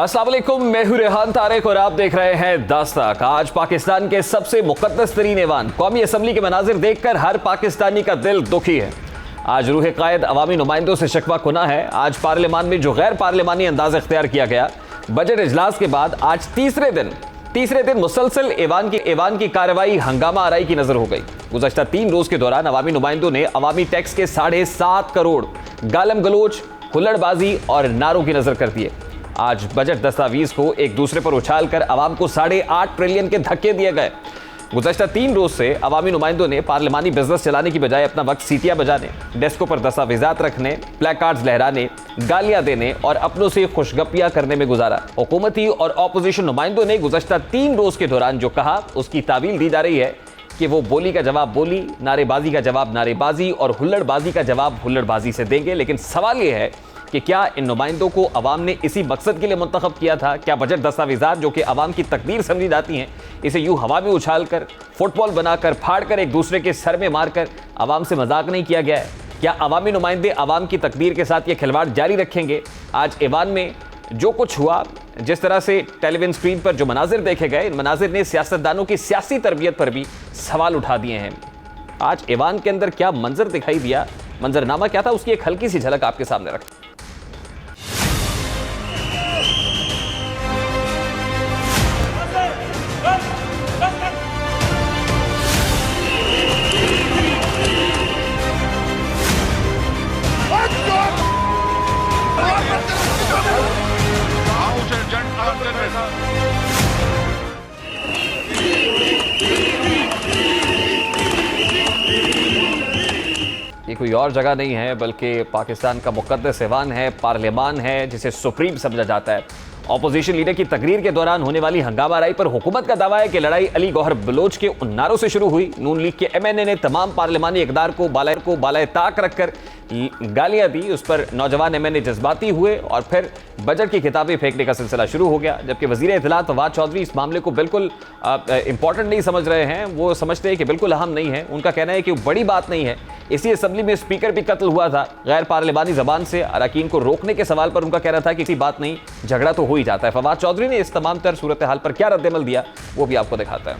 अस्सलाम वालेकुम, मैं हूं रेहान तारिक और आप देख रहे हैं दास्तक। आज पाकिस्तान के सबसे मुकद्दस तरीन ऐवान कौमी असम्बली के मनाजिर देखकर हर पाकिस्तानी का दिल दुखी है। आज रूह कायद अवामी नुमाइंदों से शिकवा कुना है। आज पार्लियामान में जो गैर पार्लियामानी अंदाज इख्तियार किया गया, बजट इजलास के बाद आज तीसरे दिन मुसलसल ऐवान की कार्रवाई हंगामा आराई की नजर हो गई। गुज़श्ता 3 रोज के दौरान अवामी नुमाइंदों ने अवामी टैक्स के 7.5 करोड़ गालम गलोच, हुल्लड़बाजी और नारों की नजर कर दिए। आज बजट दस्तावेज को एक दूसरे पर उछाल कर अवाम को 8.5 ट्रिलियन के धक्के दिए गए। गुज़श्ता 3 रोज से अवामी नुमाइंदों ने पार्लिमानी बिजनेस चलाने की बजाय अपना वक्त सीटियां बजाने, डेस्कों पर दस्तावेजात रखने, प्लेकार्ड्स लहराने, गालियां देने और अपनों से खुशगपियां करने में गुजारा। हुकूमती और ऑपोजिशन नुमाइंदों ने गुज़श्ता 3 रोज के दौरान जो कहा, उसकी तावील दी जा रही है कि वो बोली का जवाब बोली, नारेबाजी का जवाब नारेबाजी और हुल्लड़बाजी का जवाब हुल्लड़बाजी से देंगे। लेकिन सवाल यह है कि क्या इन नुमाइंदों को अवाम ने इसी मकसद के लिए मुंतखब किया था? क्या बजट दस्तावेजात जो कि अवाम की तकदीर समझी जाती हैं, इसे यूं हवा में उछाल कर, फुटबॉल बनाकर, फाड़कर एक दूसरे के सर में मारकर अवाम से मजाक नहीं किया गया है? क्या अवामी नुमाइंदे अवाम की तकदीर के साथ ये खिलवाड़ जारी रखेंगे? आज ऐवान में जो कुछ हुआ, जिस तरह से टेलीविजन स्क्रीन पर जो मनाजिर देखे गए, इन मनाजिर ने सियासतदानों की सियासी तरबियत पर भी सवाल उठा दिए हैं। आज ऐवान के अंदर क्या मंजर दिखाई दिया, मंजरनामा क्या था, उसकी एक हल्की सी झलक आपके सामने रखते हैं। ये कोई और जगह नहीं है बल्कि पाकिस्तान का मुकद्दस ऐवान है, पार्लियामान है, जिसे सुप्रीम समझा जाता है। ऑपोजिशन लीडर की तकरीर के दौरान होने वाली हंगामा आराई पर हुकूमत का दावा है कि लड़ाई अली गौहर बलोच के उन नारों से शुरू हुई। नून लीग के MNA ने तमाम पार्लियामानी इक़दार को बालाए ताक रखकर गालियां दी। उस पर नौजवान MNA जज्बाती हुए और फिर बजट की किताबें फेंकने का सिलसिला शुरू हो गया। जबकि वज़ीर इत्तलात फवाद चौधरी इस मामले को बिल्कुल इंपॉर्टेंट नहीं समझ रहे हैं। वो समझते हैं कि बिल्कुल अहम नहीं है। उनका कहना है कि बड़ी बात नहीं है। इसी असम्बली में स्पीकर भी कत्ल हुआ था गैर पार्लियामानी जबान से। अरकान को रोकने के सवाल पर उनका कहना था कि किसी बात नहीं, झगड़ा तो हो ही जाता है। फवाद चौधरी ने इस तमाम तर सूरत हाल पर क्या रद्दअमल दिया, वो भी आपको दिखाता है।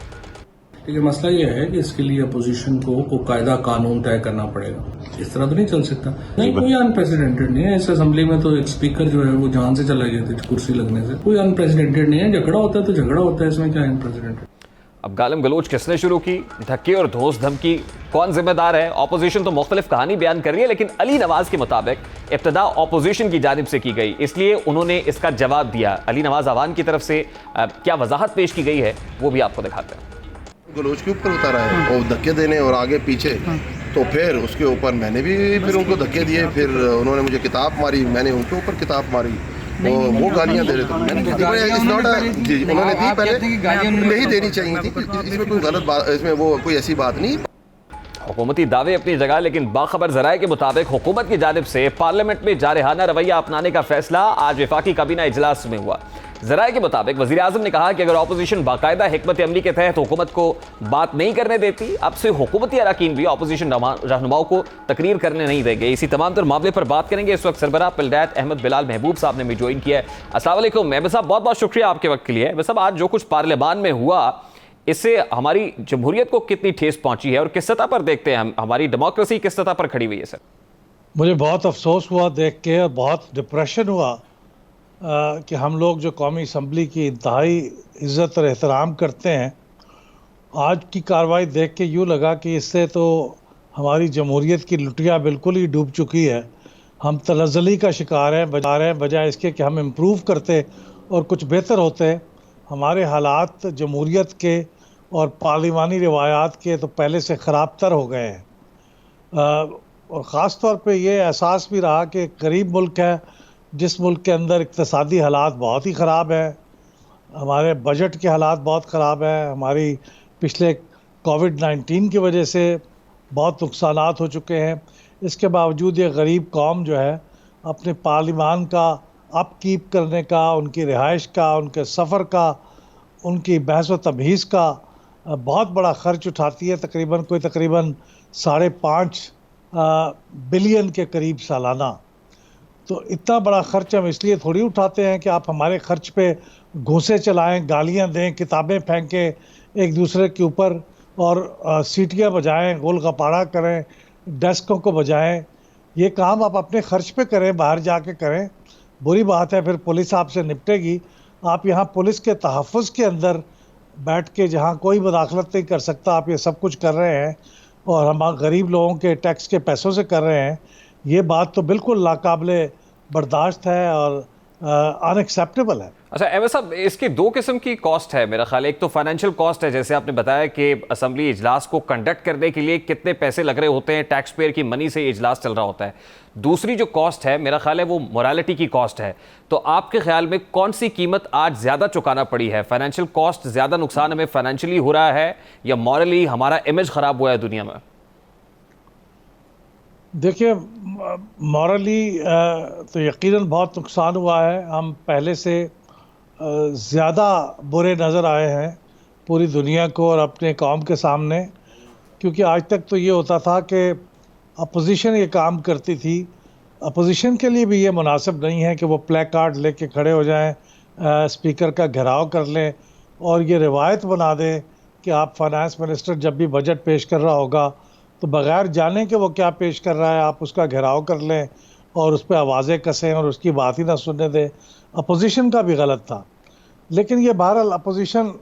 देखिए, मसला यह है कि इसके लिए अपोजिशन को कायदा कानून तय करना पड़ेगा। इस तरह तो नहीं चल सकता। नहीं, कोई अनप्रेसिडेंटेड नहीं है। इस असेंबली में तो एक स्पीकर जो है वो जान से चला गया था कुर्सी लगने से। कोई अनप्रेसिडेंटेड नहीं है। झगड़ा होता है तो झगड़ा होता है, इसमें क्या अनप्रेसिडेंटेड। अब गालम गलोच किसने शुरू की, धक्के और धोस धमकी कौन जिम्मेदार है? ऑपोजिशन तो मुख्तलिफ कहानी बयान कर रही है, लेकिन अली नवाज के मुताबिक इब्तदा ऑपोजिशन की जानिब से की गई, इसलिए उन्होंने इसका जवाब दिया। अली नवाज अवान की तरफ से क्या वजाहत पेश की गई है, वो भी आपको दिखाते हैं। गलोच के ऊपर उतारा है और धक्के देने और आगे पीछे, तो फिर उसके ऊपर मैंने भी फिर उनको धक्के दिए। फिर उन्होंने मुझे किताब मारी, मैंने उनके ऊपर किताब मारी। वो गालियां दे रहे थे, मैंने उन्होंने दी, पहले नहीं देनी चाहिए थी। इसमें कोई गलत बात, इसमें वो कोई ऐसी बात नहीं। हुकूमती दावे अपनी जगह, लेकिन बाखबर जराये के मुताबिक हुकूमत की जानिब से पार्लियामेंट में जारहाना रवैया अपनाने का फैसला आज वफाकी काबीना इजलास में हुआ। जराये के मुताबिक वज़ीर आज़म ने कहा कि अगर ऑपोजिशन बाकायदा हिकमत अमली के तहत हुकूमत को बात नहीं करने देती, अब से हुकूमती अरकान भी ऑपोजिशन रहनुमाओं को तकरीर करने नहीं देंगे। इसी तमाम तर मामले पर बात करेंगे। इस वक्त सरबराह पिलडैत अहमद बिलाल महबूब साहब ने भी ज्वाइन किया है। अस्सलाम वालेकुम महबूब साहब, बहुत बहुत शुक्रिया आपके वक्त के लिए। महबूब साहब, आज जो कुछ पार्लियामान में हुआ, इससे हमारी जमहूरियत को कितनी ठेस पहुंची है और किस सतह पर देखते हैं हम, हमारी डेमोक्रेसी किस सतह पर खड़ी हुई है? सर, मुझे बहुत अफसोस हुआ देख के और बहुत डिप्रेशन हुआ कि हम लोग जो कौमी असम्बली की इंतहाई इज़्ज़त और एहतराम करते हैं, आज की कार्रवाई देख के यूँ लगा कि इससे तो हमारी जमहूरियत की लुटिया बिल्कुल ही डूब चुकी है। हम तनज़्ज़ुली का शिकार हैं बजाय इसके कि हम इम्प्रूव करते और कुछ बेहतर होते। हमारे हालात जमहूरियत के और पार्लिमानी रिवायात के तो पहले से ख़राब तर हो गए हैं। और ख़ास तौर पे ये एहसास भी रहा कि गरीब मुल्क है, जिस मुल्क के अंदर इक़्तिसादी हालात बहुत ही ख़राब है, हमारे बजट के हालात बहुत ख़राब है, हमारी पिछले कोविड-19 की वजह से बहुत नुकसानात हो चुके हैं। इसके बावजूद ये गरीब कौम जो है अपने पार्लिमान का अपकीप करने का, उनकी रिहाइश का, उनके सफ़र का, उनकी बहस व तमहीज़ का बहुत बड़ा ख़र्च उठाती है। तकरीबन 5.5 बिलियन के करीब सालाना। तो इतना बड़ा खर्च हम इसलिए थोड़ी उठाते हैं कि आप हमारे खर्च पे घूंसे चलाएं, गालियां दें, किताबें फेंकें एक दूसरे के ऊपर और सीटियां बजाएं, गोल गपाड़ा करें, डेस्कों को बजाएं। ये काम आप अपने खर्च पे करें, बाहर जाके करें। बुरी बात है, फिर पुलिस आपसे निपटेगी। आप यहाँ पुलिस के तहफ़्फ़ुज़ के अंदर बैठ के, जहाँ कोई मुदाखलत नहीं कर सकता, आप ये सब कुछ कर रहे हैं और हम गरीब लोगों के टैक्स के पैसों से कर रहे हैं। ये बात तो बिल्कुल नाकाबिले बर्दाश्त है और अनएक्सेप्टेबल है। अच्छा अहमद साहब, इसकी दो किस्म की कॉस्ट है मेरा ख्याल। एक तो फाइनेंशियल कॉस्ट है, जैसे आपने बताया कि असेंबली इजलास को कंडक्ट करने के लिए कितने पैसे लग रहे होते हैं, टैक्स पेयर की मनी से इजलास चल रहा होता है। दूसरी जो कॉस्ट है मेरा ख्याल है वो मोरालिटी की कॉस्ट है। तो आपके ख्याल में कौन सी कीमत आज ज़्यादा चुकाना पड़ी है? फाइनेंशियल कॉस्ट ज़्यादा नुकसान हमें फाइनेंशियली हो रहा है या मॉरली हमारा इमेज ख़राब हुआ है दुनिया में? देखिए, मॉरली तो यकीनन बहुत नुकसान हुआ है। हम पहले से ज़्यादा बुरे नज़र आए हैं पूरी दुनिया को और अपने कौम के सामने, क्योंकि आज तक तो ये होता था कि अपोजिशन ये काम करती थी। अपोजिशन के लिए भी ये मुनासिब नहीं है कि वो प्ले कार्ड लेके खड़े हो जाएं, स्पीकर का घेराव कर लें और ये रिवायत बना दें कि आप फाइनेंस मिनिस्टर जब भी बजट पेश कर रहा होगा तो बग़ैर जाने कि वो क्या पेश कर रहा है आप उसका घेराव कर लें और उस पर आवाज़ें कसें और उसकी बात ही ना सुनने दें। अपोजिशन का भी गलत था, लेकिन ये बहरहाल अपोजिशन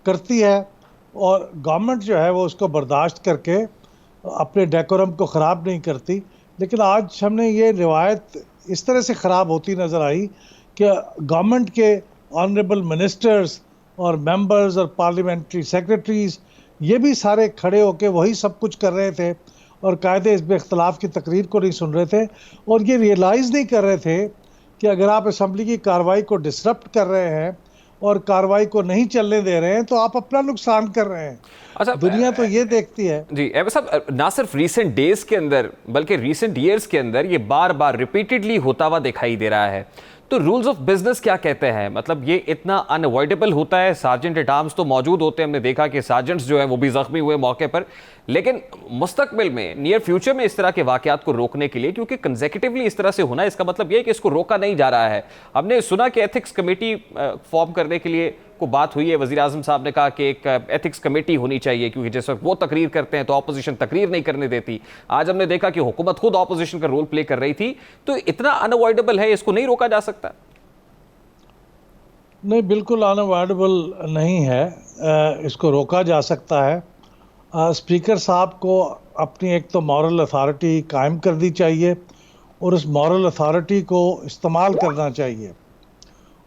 करती है और गवर्नमेंट जो है वो उसको बर्दाश्त करके अपने डेकोरम को ख़राब नहीं करती। लेकिन आज हमने ये रिवायत इस तरह से ख़राब होती नज़र आई कि गवर्नमेंट के ऑनरेबल मिनिस्टर्स और मेंबर्स और पार्लियामेंट्री सेक्रेटरीज़ ये भी सारे खड़े होकर वही सब कुछ कर रहे थे और कायदे इस इख्तलाफ की तकरीर को नहीं सुन रहे थे और ये रियलाइज़ नहीं कर रहे थे कि अगर आप असम्बली की कार्रवाई को डिसरप्ट कर रहे हैं और कार्रवाई को नहीं चलने दे रहे हैं तो आप अपना नुकसान कर रहे हैं। अच्छा, दुनिया तो ये देखती है। जी अहमद साहब, ना सिर्फ रीसेंट डेज के अंदर बल्कि रीसेंट ईयर्स के अंदर ये बार बार रिपीटेडली होता हुआ दिखाई दे रहा है। तो रूल्स ऑफ बिजनेस क्या कहते हैं? मतलब ये इतना अनअवॉइडेबल होता है? सार्जेंट एट आर्म्स तो मौजूद होते हैं, हमने देखा कि सार्जेंट्स जो हैं वो भी जख्मी हुए मौके पर, लेकिन मुस्तकबिल में नियर फ्यूचर में इस तरह के वाकयात को रोकने के लिए, क्योंकि कंसेक्यूटिवली इस तरह से होना इसका मतलब ये है कि इसको रोका नहीं जा रहा है। हमने सुना कि एथिक्स कमेटी फॉर्म करने के लिए को बात हुई है, वज़ीर आज़म साहब ने कहा कि एक एथिक्स कमेटी होनी चाहिए क्योंकि जिस वक्त वो तकरीर करते हैं तो ऑपोजिशन तकरीर नहीं करने देती। आज हमने देखा कि हुकूमत खुद ऑपोजिशन का रोल प्ले कर रही थी। तो इतना अनअवॉइडेबल है, इसको नहीं रोका जा सकता? नहीं, बिल्कुल अनअवॉइडेबल नहीं है, इसको रोका जा सकता है। स्पीकर साहब को अपनी एक तो मॉरल अथॉरिटी कायम करनी चाहिए और उस मॉरल अथॉरिटी को इस्तेमाल करना चाहिए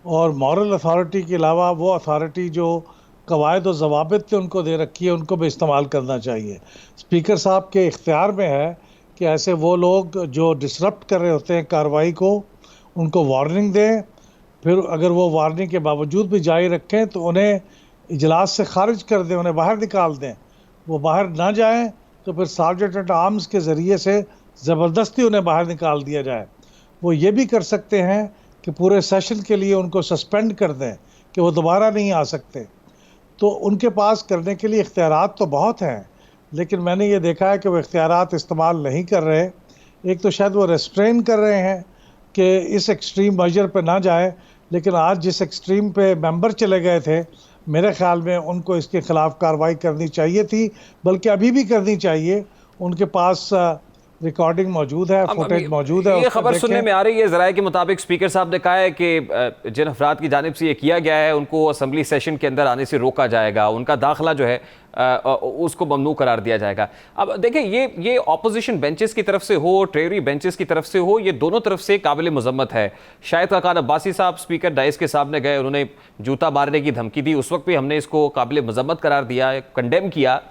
और मॉरल अथॉरिटी के अलावा वो अथॉरिटी जो कवायद और ज़वाबित उनको दे रखी है उनको भी इस्तेमाल करना चाहिए। स्पीकर साहब के इख्तियार में है कि ऐसे वो लोग जो डिसरप्ट कर रहे होते हैं कार्रवाई को उनको वार्निंग दें, फिर अगर वो वार्निंग के बावजूद भी जारी रखें तो उन्हें इजलास से खारिज कर दें, उन्हें बाहर निकाल दें। वो बाहर ना जाएं तो फिर सार्जेंट एट आर्म्स के ज़रिए से ज़बरदस्ती उन्हें बाहर निकाल दिया जाए। वो ये भी कर सकते हैं कि पूरे सेशन के लिए उनको सस्पेंड कर दें कि वो दोबारा नहीं आ सकते। तो उनके पास करने के लिए इख्तियारात तो बहुत हैं, लेकिन मैंने ये देखा है कि वो इख्तियारात इस्तेमाल नहीं कर रहे। एक तो शायद वो रेस्ट्रेन कर रहे हैं कि इस एक्सट्रीम मेजर पे ना जाए, लेकिन आज जिस एक्सट्रीम पे मेंबर चले गए थे मेरे ख्याल में उनको इसके ख़िलाफ़ कार्रवाई करनी चाहिए थी, बल्कि अभी भी करनी चाहिए। उनके पास रिकॉर्डिंग मौजूद है, फुटेज मौजूद है। ये खबर सुनने में आ रही है ज़राए के मुताबिक स्पीकर साहब ने कहा है कि जिन अफराद की जानिब से ये किया गया है उनको असेंबली सेशन के अंदर आने से रोका जाएगा, उनका दाखिला जो है उसको ममनू करार दिया जाएगा। अब देखिए, ये ऑपोजिशन बेंचेस की तरफ से हो, ट्रेजरी बेंचेस की तरफ से हो, ये दोनों तरफ से काबिल मजम्मत है। शाहिद खान अब्बासी साहब स्पीकर डाइस के सामने गए, उन्होंने जूता मारने की धमकी दी, उस वक्त भी हमने इसको काबिल मजम्मत करार दिया, कंडेम किया।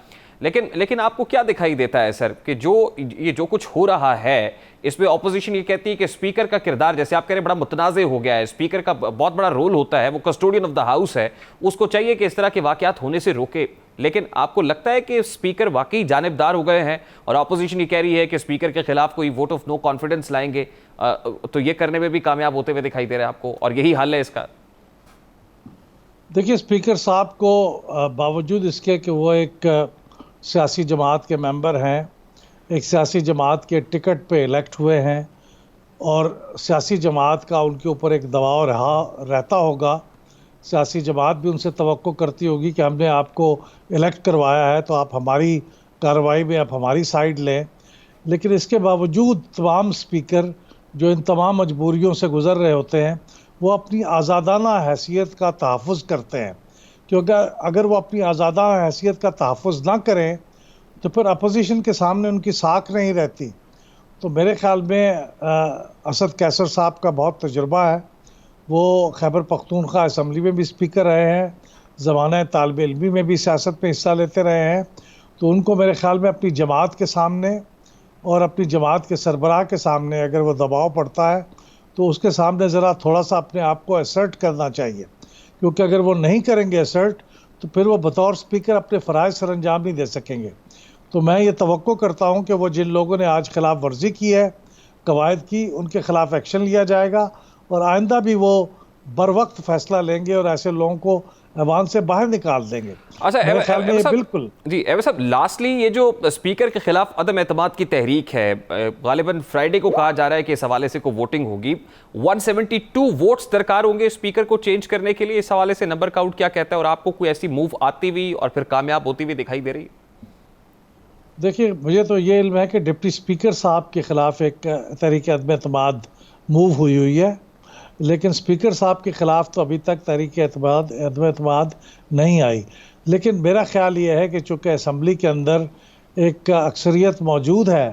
लेकिन आपको क्या दिखाई देता है सर कि जो कुछ हो रहा है इसमें ऑपोजिशन ये कहती है कि स्पीकर का किरदार, जैसे आप कह रहे हैं, बड़ा मुतनाज़ हो गया है। स्पीकर का बहुत बड़ा रोल होता है, वो कस्टोडियन ऑफ द हाउस है, उसको चाहिए कि इस तरह के वाकयात होने से रोके। लेकिन आपको लगता है कि स्पीकर वाकई जानिबदार हो गए हैं और ऑपोजिशन ये कह रही है कि स्पीकर के खिलाफ कोई वोट ऑफ नो कॉन्फिडेंस लाएंगे, तो ये करने में भी कामयाब होते हुए दिखाई दे रहा है आपको, और यही हल है इसका? देखिए, स्पीकर साहब को बावजूद इसके कि वो एक सियासी जमात के मेंबर हैं, एक सियासी जमात के टिकट पे इलेक्ट हुए हैं, और सियासी जमात का उनके ऊपर एक दबाव रहता होगा। सियासी जमात भी उनसे तवक्को करती होगी कि हमने आपको इलेक्ट करवाया है तो आप हमारी कार्रवाई में आप हमारी साइड लें। लेकिन इसके बावजूद तमाम स्पीकर जो इन तमाम मजबूरियों से गुज़र रहे होते हैं वो अपनी आज़ादाना हैसियत का तहफ़्फ़ुज़ करते हैं, क्योंकि अगर वो अपनी आज़ादाना हैसियत का तहफ़्फ़ुज़ ना करें तो फिर अपोजिशन के सामने उनकी साख नहीं रहती। तो मेरे ख़्याल में असद कैसर साहब का बहुत तजुर्बा है। वो खैबर पख्तूनख्वा असम्बली में भी स्पीकर रहे हैं, ज़माना तालिब इल्मी में भी सियासत में हिस्सा लेते रहे हैं। तो उनको मेरे ख़्याल में अपनी जमात के सामने और अपनी जमात के सरबराह के सामने अगर वो दबाव पड़ता है तो उसके सामने ज़रा थोड़ा सा अपने आप को असर्ट करना चाहिए, क्योंकि अगर वो नहीं करेंगे असर्ट तो फिर वो बतौर स्पीकर अपने फ़राइज़ सर अंजाम नहीं दे सकेंगे। तो मैं ये तवक्को करता हूँ कि वो जिन लोगों ने आज खिलाफ वर्जी की है कवायद की, उनके ख़िलाफ़ एक्शन लिया जाएगा और आइंदा भी वो बर वक्त फ़ैसला लेंगे और ऐसे लोगों को ऐवान से बाहर निकाल देंगे। अच्छा, मेरे ख्याल में बिल्कुल जी एवं साहब, लास्टली ये जो स्पीकर के खिलाफ अदम एतमाद की तहरीक है, गालिबन फ्राइडे को कहा जा रहा है कि इस हवाले से को वोटिंग होगी। 172 वोट्स दरकार होंगे स्पीकर को चेंज करने के लिए। इस हवाले से नंबर काउंट क्या कहता है और आपको कोई ऐसी मूव आती हुई और फिर कामयाब होती हुई दिखाई दे रही? देखिए, मुझे तो ये इल्म है कि डिप्टी स्पीकर साहब के ख़िलाफ़ एक तहरीक अदम एतमाद मूव हुई है, लेकिन स्पीकर साहब के ख़िलाफ़ तो अभी तक तहरीक अदम एतमाद नहीं आई। लेकिन मेरा ख़्याल ये है कि चूँकि असम्बली के अंदर एक अक्सरियत मौजूद है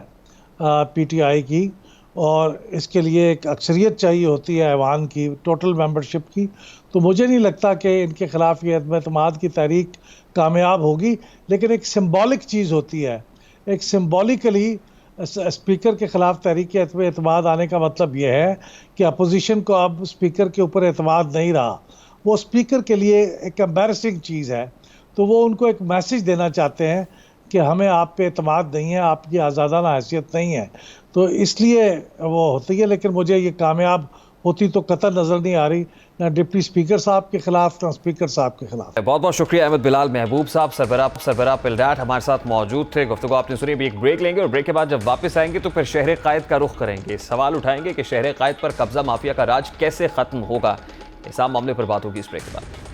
PTI की, और इसके लिए एक अक्सरियत चाहिए होती है ऐवान की, टोटल मेंबरशिप की, तो मुझे नहीं लगता कि इनके ख़िलाफ़ ये अदम एतमाद की तहरीक कामयाब होगी। लेकिन एक सिंबॉलिक चीज़ होती है, एक सिंबॉलिकली स्पीकर के ख़िलाफ़ तहरीक अदम एतमाद आने का मतलब यह है कि अपोजिशन को अब स्पीकर के ऊपर एतमाद नहीं रहा। वो स्पीकर के लिए एक एम्बैरसिंग चीज़ है, तो वो उनको एक मैसेज देना चाहते हैं कि हमें आप पे एतमाद नहीं है, आपकी आज़ादाना हैसियत नहीं है, तो इसलिए वो होती है। लेकिन मुझे ये कामयाब होती तो कतई नज़र नहीं आ रही, ना डिप्टी स्पीकर साहब के खिलाफ ना स्पीकर साहब के खिलाफ। बहुत बहुत शुक्रिया अहमद बिलाल महबूब साहब, सरबराह पिलडाट हमारे साथ मौजूद थे। गुफ्तगू आपने सुनी। अभी एक ब्रेक लेंगे और ब्रेक के बाद जब वापस आएंगे तो फिर शहर कायद का रुख करेंगे। सवाल उठाएंगे कि शहर कायद पर कब्जा माफिया का राज कैसे ख़त्म होगा। इस आम मामले पर बात होगी इस ब्रेक के बाद।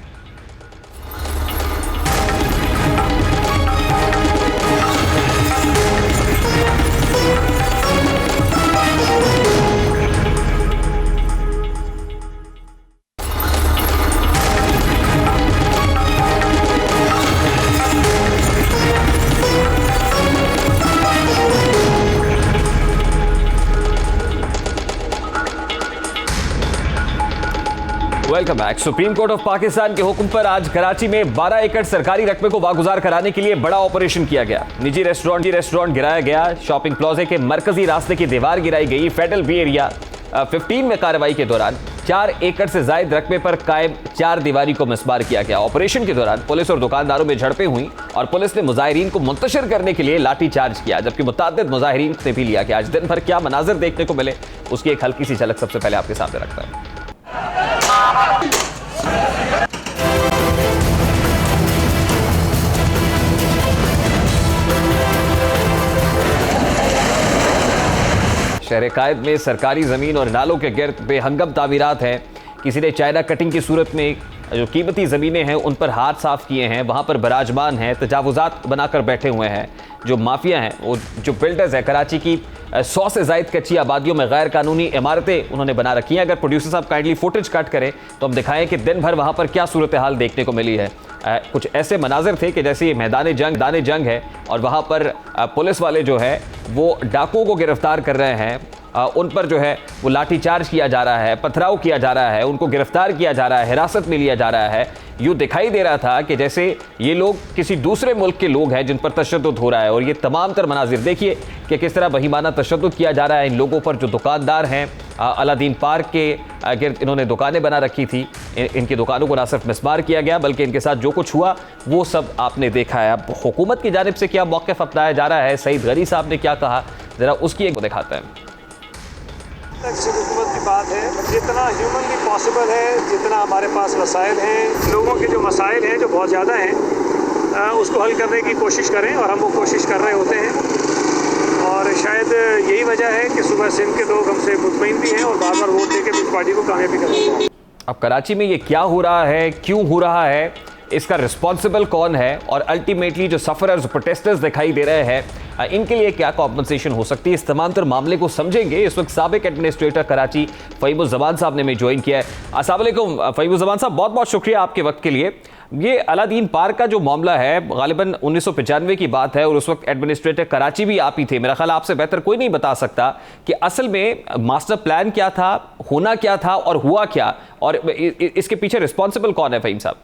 Welcome back. Supreme court of Pakistan के हुक्म पर आज कराची में 12 एकड़ सरकारी रकबे को वागुजार कराने के लिए बड़ा ऑपरेशन किया गया। निजी रेस्टोरेंट गिराया गया, शॉपिंग प्लाजा के मरकजी रास्ते की दीवार गिराई गई। फेडरल बी एरिया 15 में कार्रवाई के दौरान 4 एकड़ से जायद रकबे पर कायम 4 दीवारी को मिसमार किया गया। ऑपरेशन के दौरान पुलिस और दुकानदारों में झड़पें हुई और पुलिस ने मुजाहिरीन को मुंतशिर करने के लिए लाठी चार्ज किया, जबकि मुतअद्दिद मुजाहिरीन से भी लिया गया। आज दिन भर क्या मनाजिर देखने को मिले उसकी एक हल्की सी झलक सबसे पहले आपके सामने रखता है। शहर कायद में सरकारी ज़मीन और नालों के गिर्द बेहंगम तामीरात हैं। किसी ने चाइना कटिंग की सूरत में जो कीमती ज़मीनें हैं उन पर हाथ साफ किए हैं, वहाँ पर बराजमान हैं, तजावुज़ात बनाकर बैठे हुए हैं। जो माफिया हैं, वो जो बिल्डर्स हैं, कराची की 100 से ज़ायद कच्ची आबादियों में गैर कानूनी इमारतें उन्होंने बना रखी हैं। अगर प्रोड्यूसर साहब काइंडली फुटेज कट करें तो हम दिखाएं कि दिन भर वहाँ पर क्या सूरत हाल देखने को मिली है। कुछ ऐसे मनाजिर थे कि जैसे ये मैदान जंग है और वहाँ पर पुलिस वाले जो है वो डाकुओं को गिरफ्तार कर रहे हैं, उन पर जो है वो लाठीचार्ज किया जा रहा है, पथराव किया जा रहा है, उनको गिरफ्तार किया जा रहा है, हिरासत में लिया जा रहा है। यूँ दिखाई दे रहा था कि जैसे ये लोग किसी दूसरे मुल्क के लोग हैं जिन पर तशद्दुद हो रहा है। और ये तमाम तर मनाजिर देखिए कि किस तरह बहीमाना तशद्दुद किया जा रहा है इन लोगों पर जो दुकानदार हैं। अलादीन पार्क के गिर्द इन्होंने दुकानें बना रखी थी, इनकी दुकानों को ना सिर्फ मिसमार किया गया बल्कि इनके साथ जो कुछ हुआ वो सब आपने देखा है। अब हुकूमत की जानिब से क्या मौक़िफ़ अपनाया जा रहा है, सईद गनी साहब ने क्या कहा, ज़रा उसकी एक दिखाते हैं। हुकूमत की बात है, जितना ह्यूमनली पॉसिबल है, जितना हमारे पास वसाइल हैं, लोगों के जो मसाइल हैं जो बहुत ज़्यादा हैं, उसको हल करने की कोशिश करें और हम वो कोशिश कर रहे होते हैं। और शायद यही वजह है कि सुबह सिंध के लोग हमसे मुतमईन भी हैं और बार बार वोट देकर भी पार्टी को कामयाबी कर रहे हैं। अब कराची में ये क्या हो रहा है, क्यों हो रहा है, इसका रिस्पॉन्सिबल कौन है और अल्टीमेटली जो सफरर्स प्रोटेस्टर्स दिखाई दे रहे हैं इनके लिए क्या कॉम्पनसेशन हो सकती है, इस तमाम मामले को समझेंगे। इस वक्त साबिक एडमिनिस्ट्रेटर कराची फ़हीमुज़्ज़मान साहब ने हमें ज्वाइन किया है। अस्सलाम वालेकुम फ़हीमुज़्ज़मान साहब, बहुत बहुत शुक्रिया आपके वक्त के लिए। ये अलादीन पार्क का जो मामला है गालिबन 1995 की बात है और उस वक्त एडमिनिस्ट्रेटर कराची भी आप ही थे। मेरा ख्याल आपसे बेहतर कोई नहीं बता सकता कि असल में मास्टर प्लान क्या था, होना क्या था और हुआ क्या, और इसके पीछे रिस्पॉन्सिबल कौन है फ़हीम साहब?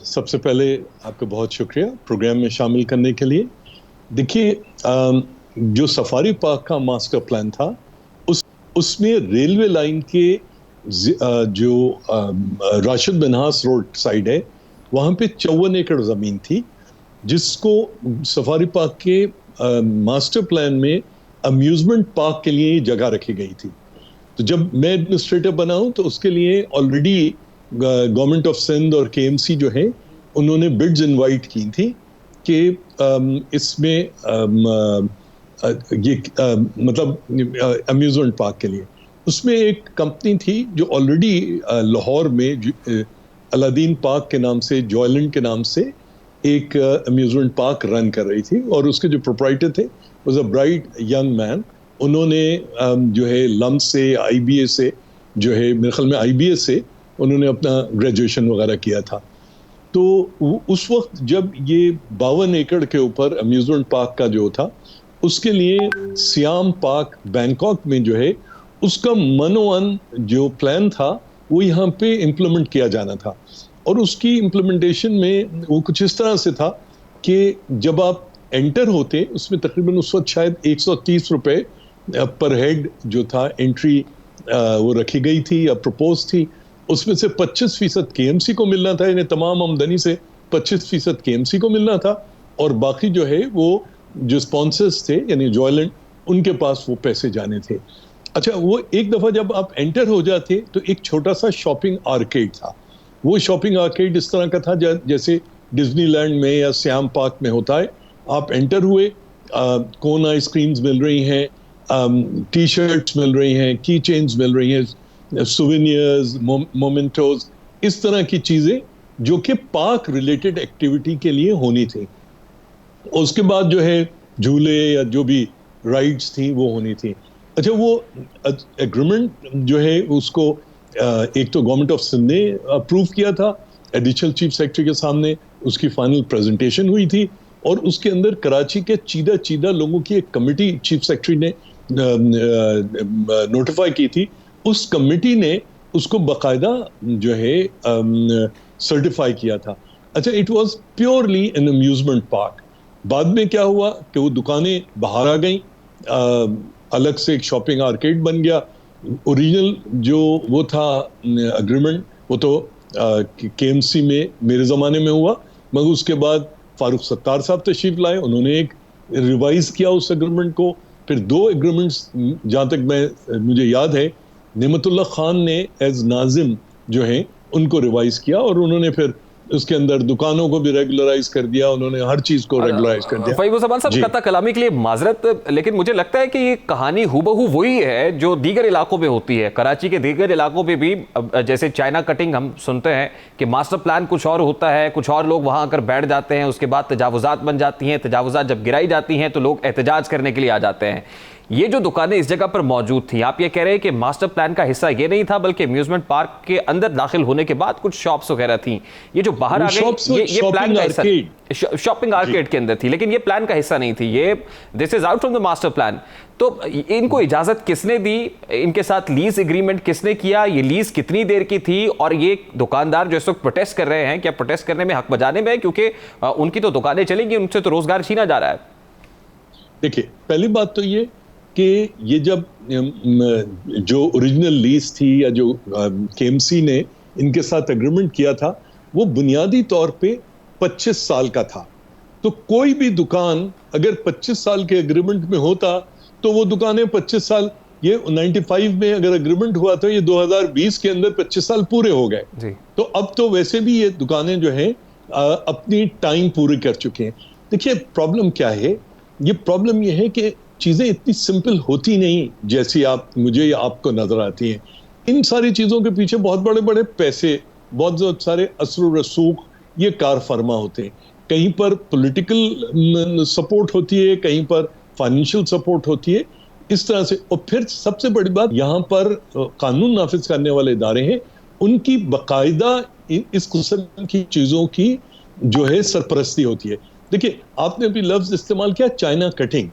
सबसे पहले आपका बहुत शुक्रिया प्रोग्राम में शामिल करने के लिए। देखिए, जो सफारी पार्क का मास्टर प्लान था उसमें रेलवे लाइन के जो राशिद बिनहास रोड साइड है वहाँ पे 54 एकड़ ज़मीन थी, जिसको सफारी पार्क के मास्टर प्लान में अम्यूज़मेंट पार्क के लिए जगह रखी गई थी। तो जब मैं एडमिनिस्ट्रेटर बना हूँ तो उसके लिए ऑलरेडी गवर्नमेंट ऑफ सिंध और केएमसी जो है उन्होंने बिड्स इनवाइट की थी कि इसमें ये मतलब अम्यूज़मेंट पार्क के लिए। उसमें एक कंपनी थी जो ऑलरेडी लाहौर में अलादीन पार्क के नाम से, जॉयलैंड के नाम से एक अम्यूज़मेंट पार्क रन कर रही थी, और उसके जो प्रोप्राइटर थे was a bright young man. उन्होंने जो है लम्ब से, आईबीए से, जो है मेरे ख्याल में आईबीएस से उन्होंने अपना ग्रेजुएशन वगैरह किया था। तो उस वक्त जब ये 52 एकड़ के ऊपर अम्यूज़मेंट पार्क का जो था उसके लिए सियाम पार्क बैंकॉक में जो है उसका मनोअन जो प्लान था वो यहाँ पे इम्प्लीमेंट किया जाना था। और उसकी इम्प्लीमेंटेशन में वो कुछ इस तरह से था कि जब आप एंटर होते उसमें तकरीबन उस वक्त शायद 130 रुपए पर हेड जो था एंट्री वो रखी गई थी या प्रपोज थी। उसमें से 25% केएमसी को मिलना था, इन्हें तमाम आमदनी से 25% केएमसी को मिलना था, और बाकी जो है वो जो स्पॉन्सर्स थे यानी जॉयलैंड उनके पास वो पैसे जाने थे। अच्छा, वो एक दफ़ा जब आप एंटर हो जाते तो एक छोटा सा शॉपिंग आर्केड था। वो शॉपिंग आर्केड इस तरह का था जैसे डिज्नीलैंड में या श्याम पार्क में होता है। आप एंटर हुए, कोन आइसक्रीम्स मिल रही हैं, टी शर्ट्स मिल रही हैं, की चेन्स मिल रही हैं, सोवेनियर्स, मोमेंटोज, इस तरह की चीज़ें जो कि पार्क रिलेटेड एक्टिविटी के लिए होनी थी। उसके बाद जो है झूले या जो भी राइड्स थी वो होनी थी। अच्छा, वो एग्रीमेंट जो है उसको एक तो गवर्नमेंट ऑफ सिंध ने अप्रूव किया था, एडिशनल चीफ सेक्रेटरी के सामने उसकी फाइनल प्रेजेंटेशन हुई थी, और उसके अंदर कराची के चीदा लोगों की एक कमेटी चीफ सेक्रेटरी ने नोटिफाई की थी। उस कमेटी ने उसको बाकायदा जो है सर्टिफाई किया था। अच्छा, it was purely an amusement park. बाद में क्या हुआ कि वो दुकानें बाहर आ गई, अलग से एक शॉपिंग आर्केड बन गया। ओरिजिनल जो वो था एग्रीमेंट वो तो केएमसी में मेरे ज़माने में हुआ, मगर उसके बाद फारूक सत्तार साहब तशरीफ लाए, उन्होंने एक रिवाइज किया उस एग्रीमेंट को। फिर 2 एग्रीमेंट्स जहाँ तक मुझे याद है नेमतुल्लाह खान ने एज नाजिम जो है उनको रिवाइज किया, और उन्होंने फिर उसके अंदर दुकानों को भी रेगुलराइज कर दिया, उन्होंने हर चीज को रेगुलराइज कर दिया। फ़हीमुज़्ज़मान साहब, कत्ता कलामी के लिए माजरत, लेकिन मुझे लगता है कि ये कहानी हूबहू वही है जो दीगर इलाकों में होती है। कराची के दीगर इलाकों में भी जैसे चाइना कटिंग हम सुनते हैं कि मास्टर प्लान कुछ और होता है, कुछ और लोग वहां आकर बैठ जाते हैं, उसके बाद तजावुजात बन जाती हैं, तजावुजात जब गिराई जाती हैं तो लोग एहतजाज करने के लिए आ जाते हैं। ये जो दुकानें इस जगह पर मौजूद थी, आप ये कह रहे हैं कि मास्टर प्लान का हिस्सा ये नहीं था, बल्कि अम्यूजमेंट पार्क के अंदर दाखिल होने के बाद कुछ शॉप्स वगैरह थी, ये जो बाहर आ गई, ये प्लान का हिस्सा, शॉपिंग आर्केड के अंदर थी, लेकिन ये प्लान का हिस्सा नहीं थी। ये this is out from the master plan. तो इनको इजाजत किसने दी, इनके साथ लीज एग्रीमेंट किसने किया, ये लीज कितनी देर की थी, और ये दुकानदार जो इस वक्त प्रोटेस्ट कर रहे हैं, क्या प्रोटेस्ट करने में हक बजाने में है, क्योंकि उनकी तो दुकानें चलेंगी, उनसे तो रोजगार छीना जा रहा है। देखिए, पहली बात तो ये कि ये जब जो ओरिजिनल लीज थी या जो केएमसी ने इनके साथ एग्रीमेंट किया था वो बुनियादी तौर पे 25 साल का था। तो कोई भी दुकान अगर 25 साल के एग्रीमेंट में होता तो वो दुकानें 25 साल, ये 95 में अगर एग्रीमेंट हुआ था, ये 2020 के अंदर 25 साल पूरे हो गए। तो अब तो वैसे भी ये दुकानें जो है अपनी टाइम पूरी कर चुके हैं। देखिए, प्रॉब्लम क्या है, ये प्रॉब्लम ये है कि चीजें इतनी सिंपल होती नहीं जैसी आप मुझे या आपको नजर आती हैं। इन सारी चीजों के पीछे बहुत बड़े बड़े पैसे, बहुत सारे असर रसूख, ये कार फरमा होते हैं। कहीं पर पॉलिटिकल सपोर्ट होती है, कहीं पर फाइनेंशियल सपोर्ट होती है, इस तरह से। और फिर सबसे बड़ी बात, यहाँ पर कानून नाफिज करने वाले इदारे हैं, उनकी बाकायदा इस किस्म की चीजों की जो है सरपरस्ती होती है। देखिए, आपने अभी लफ्ज इस्तेमाल किया चाइना कटिंग।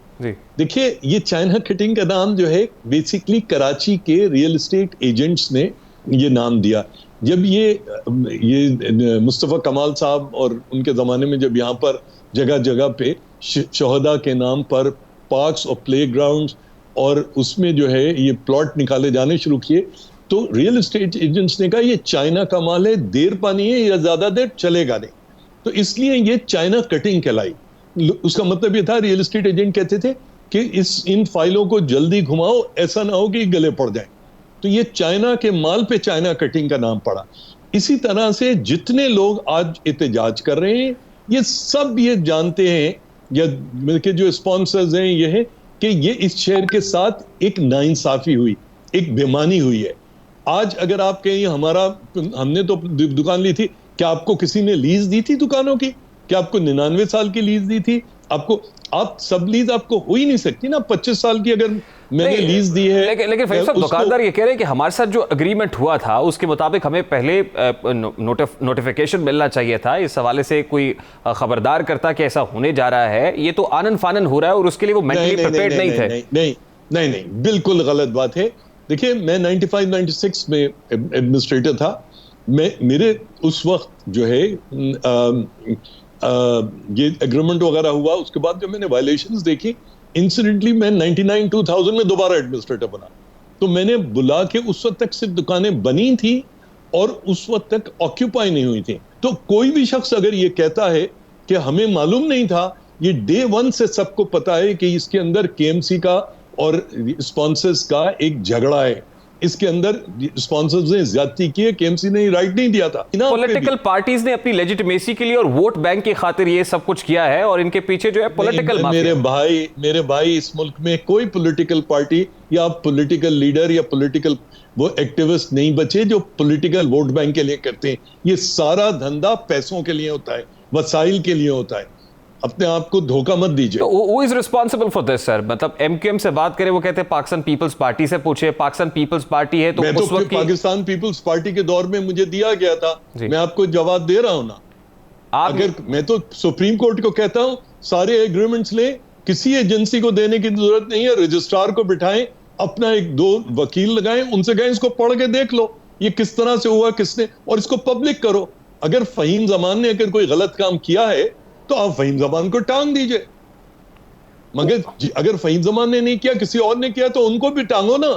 देखिए, ये चाइना कटिंग का नाम जो है बेसिकली कराची के रियल एस्टेट एजेंट्स ने ये नाम दिया। जब ये मुस्तफ़ा कमाल साहब और उनके ज़माने में जब यहाँ पर जगह जगह पे शहदा के नाम पर पार्क्स और प्लेग्राउंड्स और उसमें जो है ये प्लॉट निकाले जाने शुरू किए, तो रियल एस्टेट एजेंट्स ने कहा ये चाइना का माल है, देर पानी है या ज़्यादा देर चलेगा नहीं, तो इसलिए ये चाइना कटिंग कहलाई। उसका मतलब ये था, रियल एस्टेट एजेंट कहते थे कि इन फाइलों को जल्दी घुमाओ, ऐसा ना हो कि गले पड़ जाए। तो ये चाइना के माल पे चाइना कटिंग का नाम पड़ा। इसी तरह से जितने लोग आज एहतजाज कर रहे हैं, ये सब ये जानते हैं, या के जो स्पॉन्सर्स हैं ये हैं कि ये इस शहर के साथ एक नाइंसाफी हुई, एक बेईमानी हुई है। आज अगर आप कहें हमने तो दुकान ली थी, क्या आपको किसी ने लीज दी थी दुकानों की? क्या आपको 99 साल की लीज दी थी? आप सब लीज आपको हो ही नहीं सकती ना। 25 साल की अगर मैंने लीज दी है, लेकिन फैज साहब, दुकानदार ये कह रहे हैं कि हमारे साथ जो एग्रीमेंट हुआ था उसके मुताबिक हमें पहले नोटिफिकेशन मिलना चाहिए था। इस हवाले से कोई खबरदार करता कि ऐसा होने जा रहा है, ये तो आनन फानन हो रहा है और उसके लिए वो मेंटली प्रिपेयर्ड नहीं थे। नहीं, बिल्कुल गलत बात है। देखिए, मैं 95-96 में एडमिनिस्ट्रेटर था। मेरे उस वक्त जो है ये एग्रीमेंट वगैरह हुआ, उसके बाद जब मैंने वायलेशंस देखी, इंसिडेंटली मैं 99-2000 में दोबारा एडमिनिस्ट्रेटर बना, तो मैंने बुला के उस वक्त तक सिर्फ दुकानें बनी थी और उस वक्त तक ऑक्यूपाई नहीं हुई थी। तो कोई भी शख्स अगर ये कहता है कि हमें मालूम नहीं था, ये डे 1 से सबको पता है कि इसके अंदर केएमसी का और स्पॉन्सर्स का एक झगड़ा है, इसके अंदर स्पॉन्सर्स ने ज्यादती की है, केएमसी ने राइट नहीं दिया था। पॉलिटिकल पार्टीज ने अपनी लेजिटिमेसी के लिए और वोट बैंक की खातिर ये सब कुछ किया है, और इनके पीछे जो है पॉलिटिकल मेरे भाई इस मुल्क में कोई पॉलिटिकल पार्टी या पॉलिटिकल लीडर या पॉलिटिकल वो एक्टिविस्ट नहीं बचे जो पॉलिटिकल वोट बैंक के लिए करते हैं। ये सारा धंधा पैसों के लिए होता है, वसाइल के लिए होता है। अपने आप को धोखा मत दीजिए। तो who is responsible for this, sir? मतलब एमक्यूएम से बात करें, वो कहते हैं पाकिस्तान पीपल्स पार्टी से पूछे। पाकिस्तान पीपल्स पार्टी है तो उस वक्त पाकिस्तान पीपल्स पार्टी के दौर में मुझे दिया गया था, मैं आपको जवाब दे रहा हूं ना। अगर मैं तो सुप्रीम कोर्ट को कहता हूं सारे एग्रीमेंट्स ले, किसी एजेंसी को देने की जरूरत नहीं है, रजिस्ट्रार को बिठाएं, अपना 1-2 वकील लगाएं, उनसे कहें इसको पढ़ के देख लो ये किस तरह से हुआ, किसने, और इसको पब्लिक करो। अगर फहीम जमान ने अगर कोई गलत काम किया है तो आप फहीम जमान को टांग दीजिए, मगर अगर फहीम जमान ने नहीं किया, किसी और ने किया, तो उनको भी टांगो ना।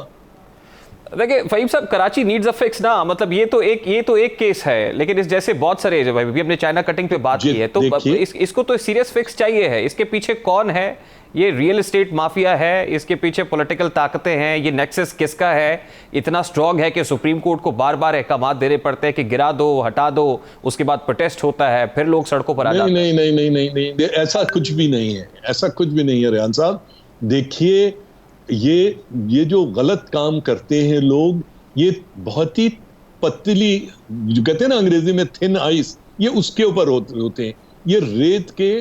देखिए फहीम साहब, कराची नीड्स अ फिक्स ना, मतलब ये तो एक केस है, लेकिन इस जैसे बहुत सारे, जब अभी हमने चाइना कटिंग पे बात की है, तो इसको तो सीरियस फिक्स चाहिए है। इसके पीछे कौन है? ये रियल एस्टेट माफिया है, इसके पीछे पॉलिटिकल ताकतें हैं, ये नेक्सस किसका है? इतना स्ट्रांग है कि सुप्रीम कोर्ट को बार बार अहकामात देने पड़ते हैं कि गिरा दो, हटा दो, उसके बाद प्रोटेस्ट होता है, फिर लोग सड़कों पर आ जाते हैं। नहीं, ऐसा कुछ भी नहीं है, ऐसा कुछ भी नहीं है रेहान साहब। देखिए, ये जो गलत काम करते हैं लोग, ये बहुत ही पतली, जो कहते हैं ना अंग्रेजी में थिन आइस, ये उसके ऊपर होते हैं। ये रेत के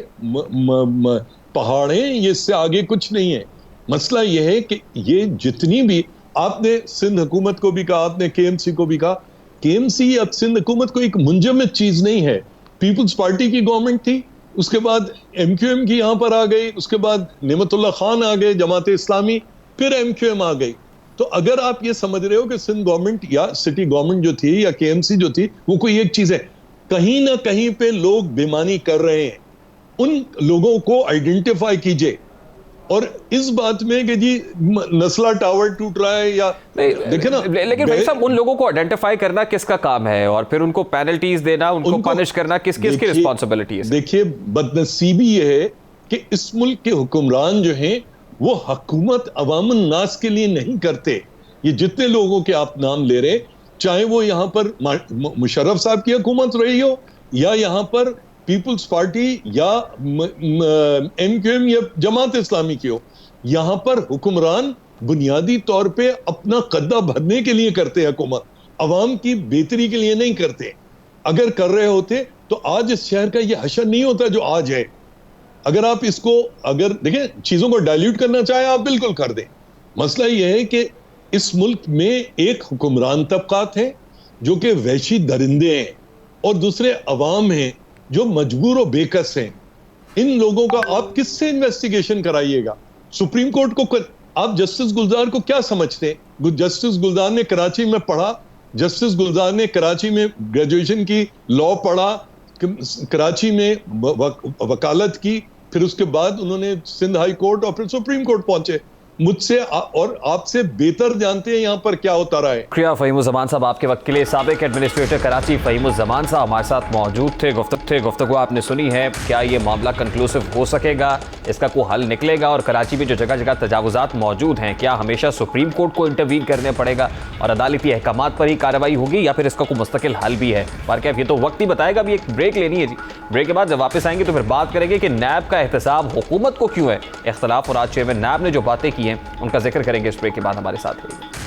पहाड़ हैं, ये इससे आगे कुछ नहीं है। मसला ये है कि ये जितनी भी, आपने सिंध हुकूमत को भी कहा, आपने केएमसी को भी कहा, केएमसी अब सिंध हुकूमत को एक मुंजमद चीज नहीं है। पीपल्स पार्टी की गवर्नमेंट थी, उसके बाद एमक्यूएम की यहां पर आ गई, उसके बाद नेमतुल्लाह खान आ गए, जमात इस्लामी, फिर एमक्यूएम आ गई। तो अगर आप ये समझ रहे हो कि सिंध गवर्नमेंट या सिटी गवर्नमेंट जो थी या केएमसी जो थी वो कोई एक चीज है, कहीं ना कहीं पे लोग बेईमानी कर रहे हैं, उन लोगों को आइडेंटिफाई कीजिए। और इस बात में कि जी नस्ला टावर टूट रहा है या देखे ना, लेकिन भाई साहब, उन लोगों को आइडेंटिफाई करना किसका काम है, और फिर उनको पेनल्टीज देना, उनको पनिश करना किसकी रिस्पांसिबिलिटी है? देखिए, बदनसीबी ये है कि इस मुल्क के हुक्मरान जो हैं वो हुकूमत अवामुन नास के लिए नहीं करते। ये जितने लोगों के आप नाम ले रहे, चाहे वो यहाँ पर मुशर्रफ साहब की हुकूमत रही हो या यहाँ पर पीपल्स पार्टी या एमक्यूएम या जमात इस्लामी की हो, यहां पर हुक्मरान बुनियादी तौर पे अपना कद्दा भरने के लिए करते हैं हुकूमत, अवाम की बेहतरी के लिए नहीं करते। अगर कर रहे होते तो आज इस शहर का ये हशर नहीं होता जो आज है। अगर आप इसको देखें, चीजों को डाइल्यूट करना चाहे आप बिल्कुल कर दें। मसला यह है कि इस मुल्क में एक हुक्मरान तबकात है जो कि वहशी दरिंदे हैं और दूसरे अवाम हैं जो मजबूर और बेकस हैं। इन लोगों का आप किससे इन्वेस्टिगेशन कराइएगा? सुप्रीम कोर्ट को आप जस्टिस गुलजार को क्या समझते हैं? जस्टिस गुलजार ने कराची में पढ़ा, जस्टिस गुलजार ने कराची में ग्रेजुएशन की, लॉ पढ़ा, कराची में वकालत की, फिर उसके बाद उन्होंने सिंध हाई कोर्ट और फिर सुप्रीम कोर्ट पहुंचे। मुझसे और आपसे बेहतर जानते हैं यहाँ पर क्या होता रहा है। शुक्रिया फ़हीमुज़्ज़मान साहब आपके वक्त के लिए। साबिक एडमिनिस्ट्रेटर कराची फ़हीमुज़्ज़मान साहब हमारे साथ मौजूद थे। गुफ्तगू आपने सुनी है। क्या ये मामला कंक्लूसिव हो सकेगा? इसका कोई हल निकलेगा? और कराची में जो जगह जगह तजावुज़ात मौजूद हैं, क्या हमेशा सुप्रीम कोर्ट को इंटरवीन करने पड़ेगा और अदालती अहकामात पर ही कार्रवाई होगी, या फिर इसका कोई मुस्तकिल हल भी है? बारकैफ ये तो वक्त ही बताएगा। अभी एक ब्रेक लेनी है जी। ब्रेक के बाद जब वापस आएंगे तो फिर बात करेंगे कि नैब का एहतसाब हुकूमत को क्यों है इख्तलाफ, और आज चेयरमैन नैब ने जो बातें की हैं उनका जिक्र करेंगे। इस ब्रेक के बाद हमारे साथ रहिए।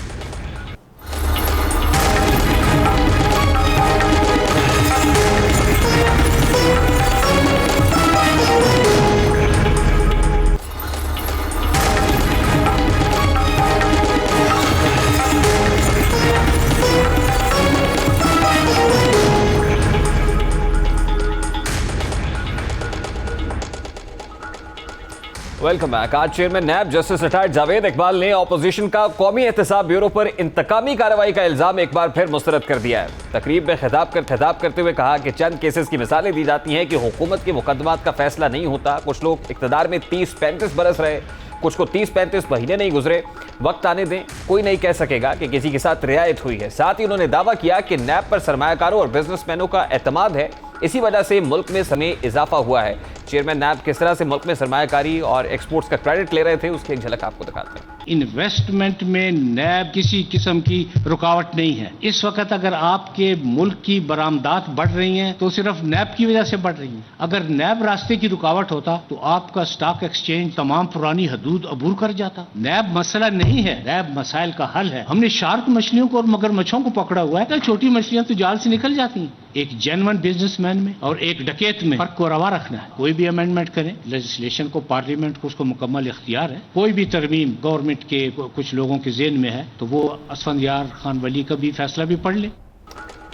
Welcome back. आज chairman NAB justice retired Javed Iqbal ने ऑपोजिशन का कौमी एहतसाब ब्यूरो पर इंतकामी कार्रवाई का इल्जाम एक बार फिर मुस्तरद कर दिया है। तकरीब में खिताब करते हुए कहा कि चंद केसेस की मिसालें दी जाती हैं कि हुकूमत के मुकदमात का फैसला नहीं होता। कुछ लोग इक़्तिदार में 30-35 बरस रहे, कुछ को 30-35 महीने नहीं गुजरे। वक्त आने दें, कोई नहीं कह सकेगा कि किसी के साथ रियायत हुई है। साथ ही उन्होंने दावा किया कि नैब पर सरमायाकारों और बिजनेसमैनों का एतमाद है, इसी वजह से मुल्क में समय इजाफा हुआ है। चेयरमैन नैब किस तरह से मुल्क में सरमायाकारी और एक्सपोर्ट्स का क्रेडिट ले रहे थे, उसकी एक झलक आपको दिखाते हैं। इन्वेस्टमेंट में नैब किसी किस्म की रुकावट नहीं है। इस वक्त अगर आपके मुल्क की बरामदात बढ़ रही हैं तो सिर्फ नैब की वजह से बढ़ रही हैं। अगर नैब रास्ते की रुकावट होता तो आपका स्टॉक एक्सचेंज तमाम पुरानी हदूद अबूर कर जाता। नैब मसला नहीं है, नैब मसाइल का हल है। हमने शार्क मछलियों को और मगरमच्छों को पकड़ा हुआ है, तो छोटी मछलियां तो जाल से निकल जाती हैं। एक जेन्युइन बिजनेसमैन में और एक डकैत में फर्क को रवा रखना है। कोई भी अमेंडमेंट करें, लेजिस्लेशन को, पार्लियामेंट को उसको मुकम्मल इख्तियार है। कोई भी तरमीम गवर्नमेंट के कुछ लोगों के ज़हन में है तो वो असफंदियार खान वली का भी फैसला भी पढ़ ले।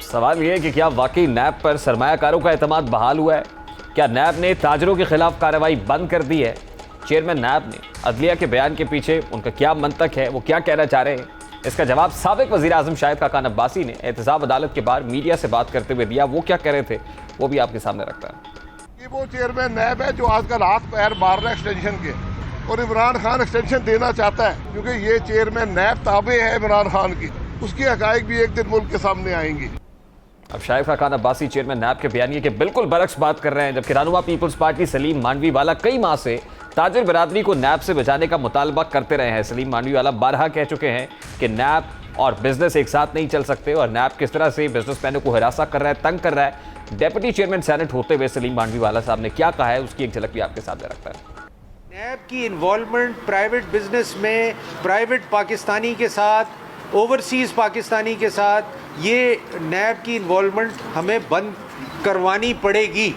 सवाल यह है कि क्या वाकई नैब पर सरमायाकारों का एतमाद बहाल हुआ है? क्या नैब ने ताजरों के खिलाफ कार्रवाई बंद कर दी है? चेयरमैन नैब ने अदलिया के बयान के पीछे उनका क्या मंतक है, वो क्या कहना चाह रहे हैं? इसका जवाब साबिक वज़ीर आज़म शाहिद खाकान अब्बासी ने एहतसाब अदालत के बाद मीडिया से बात करते हुए दिया। वो क्या कह रहे थे वो भी आपके सामने रखता है। वो चेयरमैन नैब है जो आजकल हाथ पैर मार रहा है एक्सटेंशन के, और इमरान खान एक्सटेंशन देना चाहता है क्योंकि ये चेयरमैन नैब ताबे है इमरान खान की। उसकी हकायक भी एक दिन मुल्क के सामने आएंगी। अब शाहिद खाकान अब्बासी चेयरमैन नैब के बयानिए के बिल्कुल बरक्स बात कर रहे हैं, जबकि रहनुमा पीपल्स पार्टी सलीम मांडवी वाला कई माह से ताजिर बिरादरी को नैब से बचाने का मुतालबा करते रहे हैं। सलीम मांडवी वाला बारहा कह चुके हैं कि नैब और बिजनेस एक साथ नहीं चल सकते, और नैब किस तरह से बिजनेसमैनों को हिरासा कर रहा है, तंग कर रहा है। डेप्यूटी चेयरमैन सेनेट होते हुए सलीम मांडवी वाला साहब ने क्या कहा है, उसकी एक झलक भी आपके सामने रखता है। नैब की इन्वॉल्वमेंट प्राइवेट बिजनेस में, प्राइवेट पाकिस्तानी के साथ, ओवरसीज़ पाकिस्तानी के साथ, ये नैब की इन्वॉल्वमेंट हमें बंद करवानी पड़ेगी।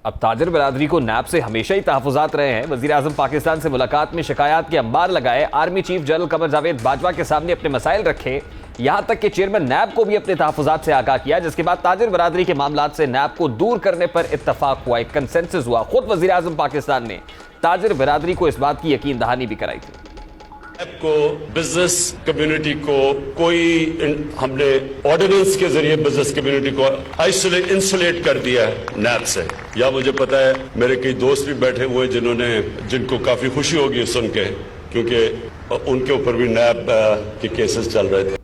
अब ताजिर बिरादरी को नैब से हमेशा ही तहफ़्फ़ुज़ात रहे हैं। वज़ीर आज़म पाकिस्तान से मुलाकात में शिकायत के अंबार लगाए, army chief general Qamar Javed Bajwa के सामने अपने मसाइल रखे, यहाँ तक कि चेयरमैन नैब को भी अपने तहफ़्फ़ुज़ात से आगाह किया, जिसके बाद ताजिर बिरादरी के मामलात से नैब को दूर करने पर इत्तफाक हुआ, एक कंसेंसस हुआ। खुद वज़ीर आज़म पाकिस्तान ने ताजिर बिरादरी को इस बात की यकीन दहानी भी कराई थी। नैब को, बिजनेस कम्युनिटी को, कोई हमने ऑर्डिनेंस के जरिए बिजनेस कम्युनिटी को इंसुलेट कर दिया है नैब से। या मुझे पता है मेरे कई दोस्त भी बैठे हुए जिनको काफी खुशी होगी सुन के, क्योंकि उनके ऊपर भी नैब के केसेस चल रहे थे।